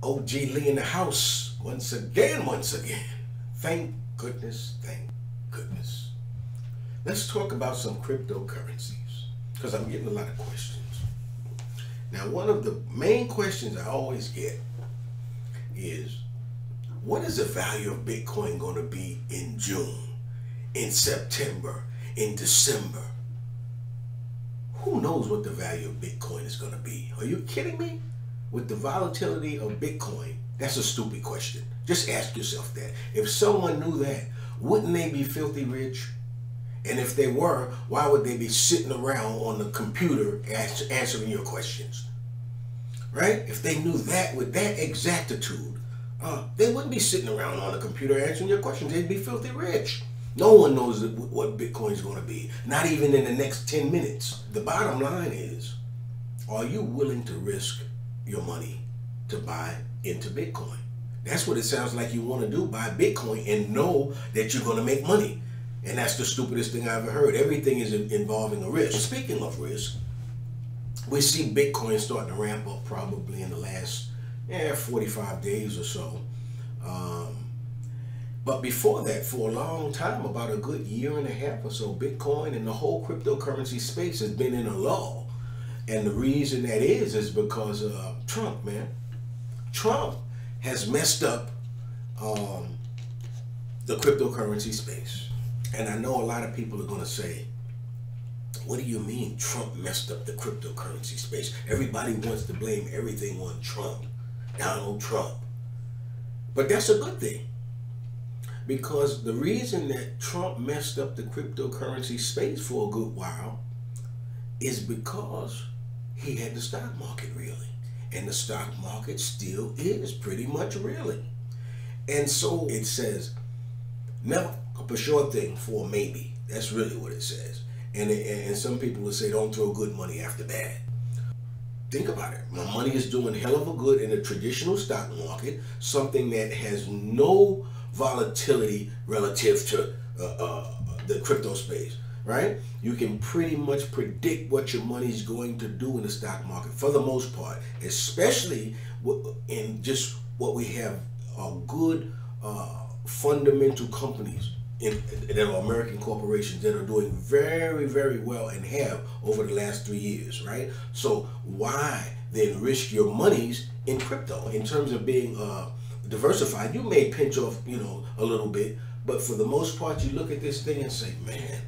OG Lee in the house once again. Thank goodness, thank goodness. Let's talk about some cryptocurrencies because I'm getting a lot of questions. Now, one of the main questions I always get is, what is the value of Bitcoin going to be in June, in September, in December? Who knows what the value of Bitcoin is going to be? Are you kidding me? With the volatility of Bitcoin, that's a stupid question. Just ask yourself that. If someone knew that, wouldn't they be filthy rich? And if they were, why would they be sitting around on the computer answering your questions? Right? If they knew that with that exactitude, they wouldn't be sitting around on the computer answering your questions. They'd be filthy rich. No one knows what Bitcoin is going to be, not even in the next 10 minutes. The bottom line is, are you willing to risk your money to buy into Bitcoin? That's what it sounds like you want to do, buy Bitcoin and know that you're going to make money. And that's the stupidest thing I ever heard. Everything is involving a risk. Speaking of risk, we see Bitcoin starting to ramp up probably in the last 45 days or so. But before that, for a long time, about a good year and a half or so, Bitcoin and the whole cryptocurrency space has been in a lull. And the reason that is because Trump, man. Trump has messed up the cryptocurrency space. And I know a lot of people are going to say, what do you mean Trump messed up the cryptocurrency space? Everybody wants to blame everything on Trump, Donald Trump. But that's a good thing. Because the reason that Trump messed up the cryptocurrency space for a good while is because he had the stock market reeling. And the stock market still is pretty much reeling. And so it says, never a sure thing for a maybe. That's really what it says. And some people will say, don't throw good money after bad. Think about it. My money is doing hell of a good in the traditional stock market, something that has no volatility relative to the crypto space, right? You can pretty much predict what your money is going to do in the stock market for the most part, especially in just what we have good fundamental companies that are American corporations that are doing very, very well and have over the last 3 years, right? So why then risk your monies in crypto in terms of being diversified? You may pinch off, a little bit, but for the most part, you look at this thing and say, man,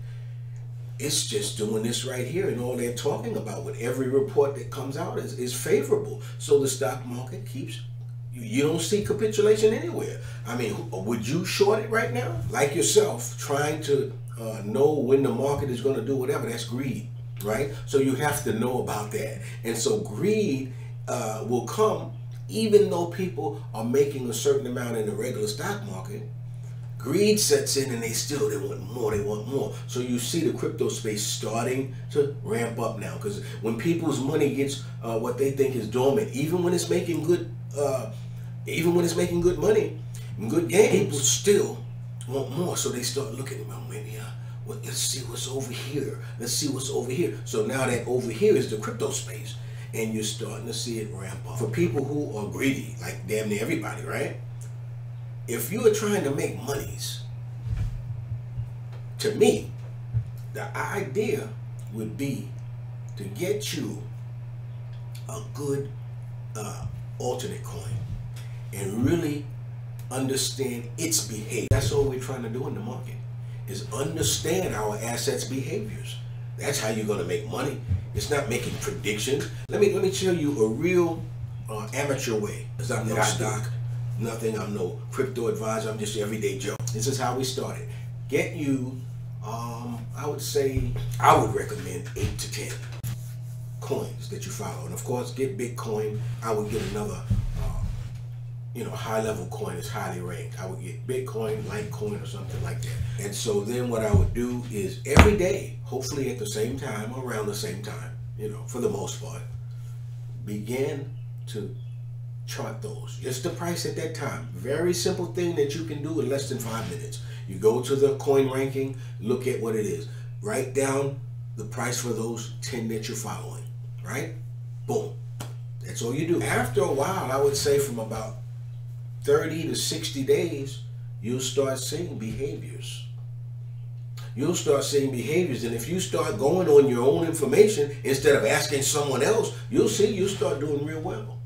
it's just doing this right here, and all they're talking about with every report that comes out is favorable. So the stock market keeps. You don't see capitulation anywhere. I mean, would you short it right now? Like yourself, trying to know when the market is going to do whatever, that's greed, right? So you have to know about that. And so greed will come even though people are making a certain amount in the regular stock market. Greed sets in and they want more. So you see the crypto space starting to ramp up now, because when people's money gets what they think is dormant, even when it's making good money and good gains, people still want more. So they start looking, well, maybe let's see what's over here. Let's see what's over here. So now that over here is the crypto space, and you're starting to see it ramp up. For people who are greedy, like damn near everybody, right? If you are trying to make monies, to me, the idea would be to get you a good alternate coin and really understand its behavior. That's all we're trying to do in the market, is understand our assets' behaviors. That's how you're going to make money. It's not making predictions. Let me tell you a real amateur way, because I'm no stock, nothing. I'm no crypto advisor. I'm just everyday Joe. This is how we started. Get you, I would recommend 8 to 10 coins that you follow. And of course, get Bitcoin. I would get another, high-level coin is highly ranked. I would get Bitcoin, Litecoin, or something like that. And so then what I would do is every day, hopefully at the same time or around the same time, for the most part, begin to chart those. Just the price at that time. Very simple thing that you can do in less than 5 minutes. You go to the coin ranking, look at what it is. Write down the price for those 10 that you're following, right? Boom. That's all you do. After a while, I would say from about 30 to 60 days, you'll start seeing behaviors. You'll start seeing behaviors, and if you start going on your own information instead of asking someone else, you'll see you'll start doing real well.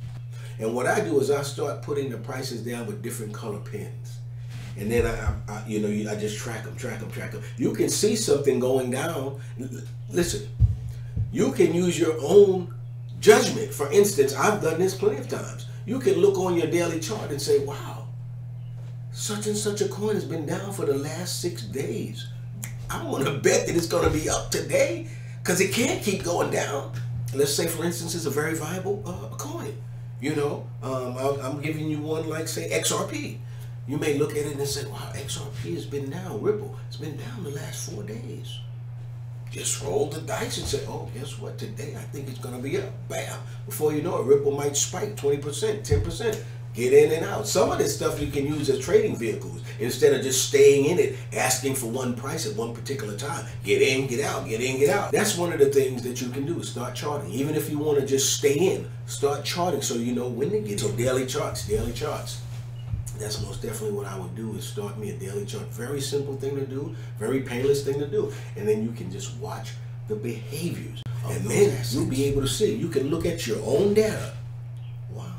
And what I do is I start putting the prices down with different color pins. And then I just track them. You can see something going down. Listen, you can use your own judgment. For instance, I've done this plenty of times. You can look on your daily chart and say, wow, such and such a coin has been down for the last 6 days. I'm going to bet that it's going to be up today because it can't keep going down. Let's say, for instance, it's a very viable coin. You know, I'm giving you one like, say, XRP. You may look at it and say, wow, XRP has been down. Ripple, it's been down the last 4 days. Just roll the dice and say, oh, guess what? Today, I think it's going to be up. Bam. Before you know it, Ripple might spike 20%, 10%. Get in and out. Some of this stuff you can use as trading vehicles instead of just staying in it, asking for one price at one particular time. Get in, get out, get in, get out. That's one of the things that you can do is start charting. Even if you want to just stay in, start charting so you know when to get. So daily charts, daily charts. That's most definitely what I would do is start me a daily chart. Very simple thing to do, very painless thing to do. And then you can just watch the behaviors. And then you'll be able to see. You can look at your own data. Wow,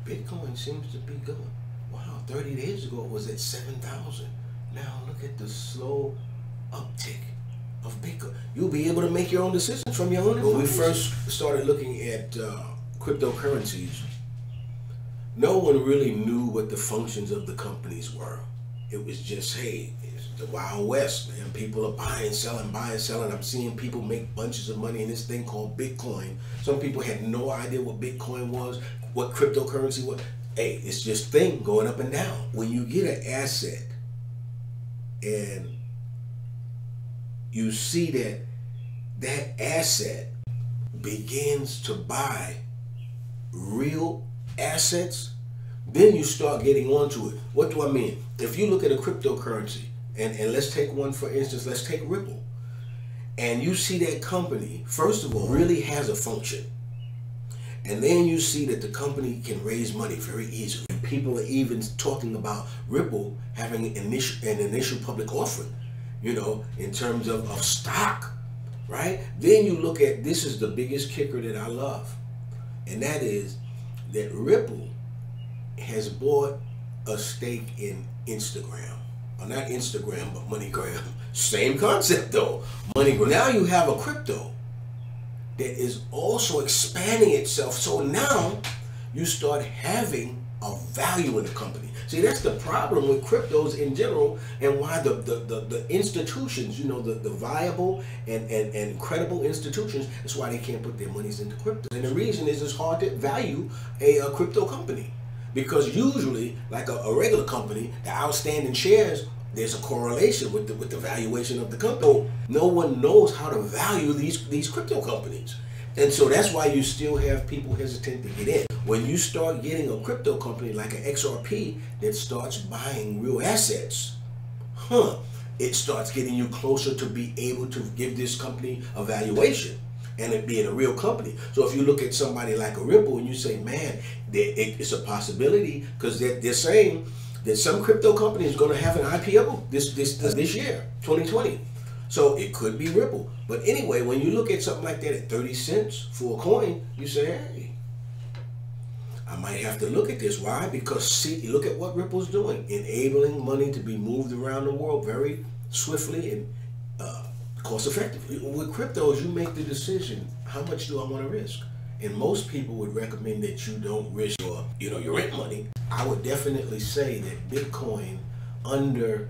Bitcoin seems to be going. Wow, 30 days ago it was at 7,000. Now look at the slow uptick of Bitcoin. You'll be able to make your own decisions from your own information. When we first started looking at cryptocurrencies, no one really knew what the functions of the companies were. It was just, hey, it's the Wild West, man. People are buying, selling. I'm seeing people make bunches of money in this thing called Bitcoin. Some people had no idea what Bitcoin was, what cryptocurrency was. Hey, it's just a thing going up and down. When you get an asset and you see that that asset begins to buy real assets, then you start getting onto it. What do I mean? If you look at a cryptocurrency, and let's take one for instance, let's take Ripple, and you see that company, first of all, really has a function. And then you see that the company can raise money very easily. And people are even talking about Ripple having an initial public offering, you know, in terms of stock, right? Then you look at, this is the biggest kicker that I love, and that is that Ripple has bought a stake in Instagram. Or not Instagram, but MoneyGram. Same concept though, MoneyGram. Now you have a crypto that is also expanding itself. So now you start having a value in the company. See, that's the problem with cryptos in general, and why the institutions, you know, the viable and credible institutions, that's why they can't put their monies into crypto. And the reason is it's hard to value a crypto company. Because usually, like a regular company, the outstanding shares, there's a correlation with the valuation of the company. No one knows how to value these crypto companies. And so that's why you still have people hesitant to get in. When you start getting a crypto company like an XRP that starts buying real assets, it starts getting you closer to be able to give this company a valuation and it being a real company. So if you look at somebody like a Ripple and you say, man, it's a possibility, because they're saying that some crypto company is going to have an IPO this year, 2020. So it could be Ripple. But anyway, when you look at something like that at 30 cents for a coin, you say, hey, I might have to look at this. Why? Because see, look at what Ripple's doing, enabling money to be moved around the world very swiftly and cost effectively. With cryptos, you make the decision, how much do I want to risk? And most people would recommend that you don't risk your rent money. I would definitely say that Bitcoin under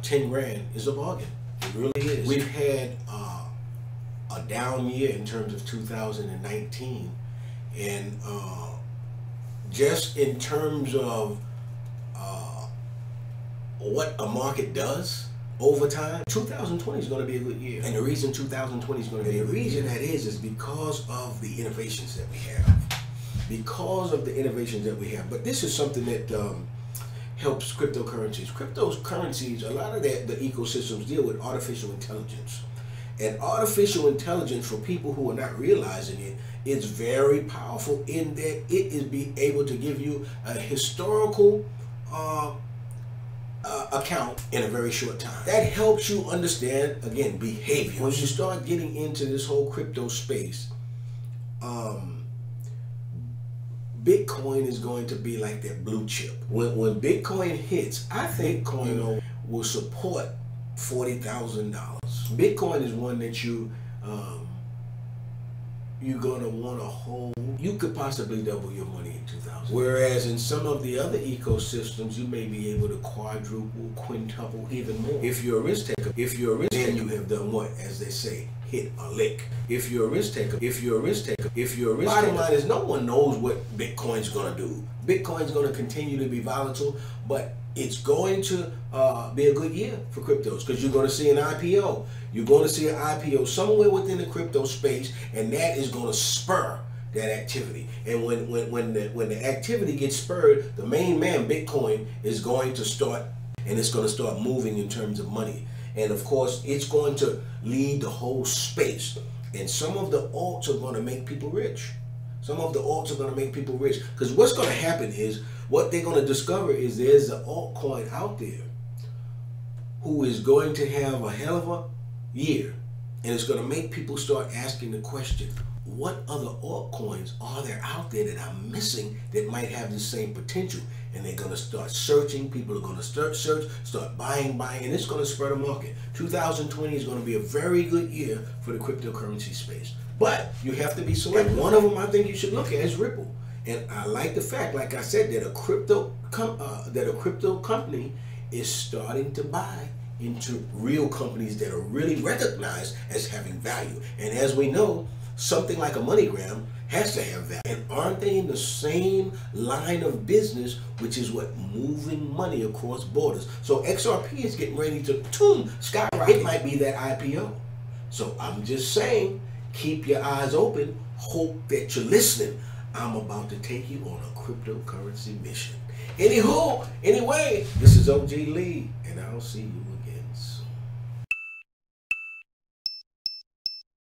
10 grand is a bargain. It really is. We've had a down year in terms of 2019, and just in terms of what a market does over time, 2020 is going to be a good year. And the reason 2020 is going to be a reason that is because of the innovations that we have. Because of the innovations that we have. But this is something that helps cryptocurrencies. Cryptocurrencies, a lot of the ecosystems deal with artificial intelligence. And artificial intelligence, for people who are not realizing it, is very powerful in that it is be able to give you a historical account in a very short time. That helps you understand, again, behavior. Once you start getting into this whole crypto space, Bitcoin is going to be like that blue chip. When Bitcoin hits, I think Bitcoin will support $40,000. Bitcoin is one that you're gonna want to hold. You could possibly double your money in 2000. Whereas in some of the other ecosystems, you may be able to quadruple, quintuple, even more. If you're a risk taker, then you have done what, as they say, hit a lick. If you're a risk taker, bottom line is no one knows what Bitcoin's gonna do. Bitcoin's gonna continue to be volatile, but it's going to be a good year for cryptos, because you're going to see an IPO. You're going to see an IPO somewhere within the crypto space, and that is going to spur that activity. And when the activity gets spurred, the main man, Bitcoin, is going to start, and it's going to start moving in terms of money. And of course, it's going to lead the whole space. And some of the alts are going to make people rich. Some of the alts are going to make people rich. Because what's going to happen is, what they're going to discover is there's an altcoin out there who is going to have a hell of a year. And it's going to make people start asking the question, what other altcoins are there out there that I'm missing that might have the same potential? And they're going to start searching. People are going to start buying, and it's going to spread the market. 2020 is going to be a very good year for the cryptocurrency space. But you have to be selective. One of them I think you should look at is Ripple. And I like the fact, like I said, that a crypto company is starting to buy into real companies that are really recognized as having value. And as we know, something like a MoneyGram has to have value. And aren't they in the same line of business, which is what, moving money across borders? So XRP is getting ready to skyrocket. It might be that IPO. So I'm just saying, keep your eyes open. Hope that you're listening. I'm about to take you on a cryptocurrency mission. Anyway, this is OG Lee, and I'll see you again.